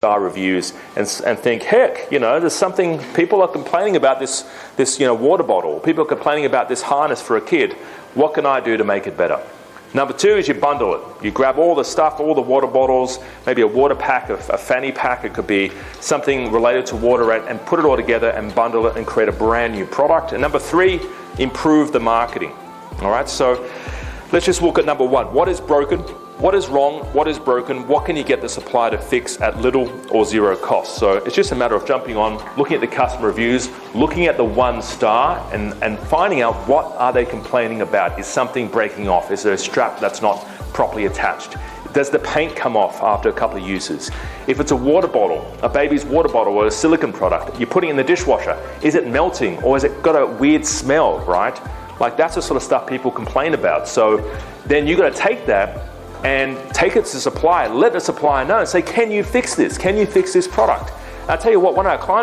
star reviews and think, heck, there's something, people are complaining about this water bottle. People are complaining about this harness for a kid. What can I do to make it better? Number 2 is you bundle it. You grab all the stuff, all the water bottles, maybe a water pack, a fanny pack, it could be something related to water, and put it all together and bundle it and create a brand new product. And number 3, improve the marketing. All right, so let's just look at number 1. What is broken? What is wrong? What is broken? What can you get the supplier to fix at little or zero cost? So it's just a matter of jumping on, looking at the customer reviews, looking at the 1 star and finding out what are they complaining about. Is something breaking off? Is there a strap that's not properly attached? Does the paint come off after a couple of uses? If it's a water bottle, a baby's water bottle or a silicone product, you're putting it in the dishwasher, is it melting or has it got a weird smell, right? Like that's the sort of stuff people complain about. So then you got to take that and take it to the supplier, let the supplier know and say, can you fix this? Can you fix this product? I'll tell you what, one of our clients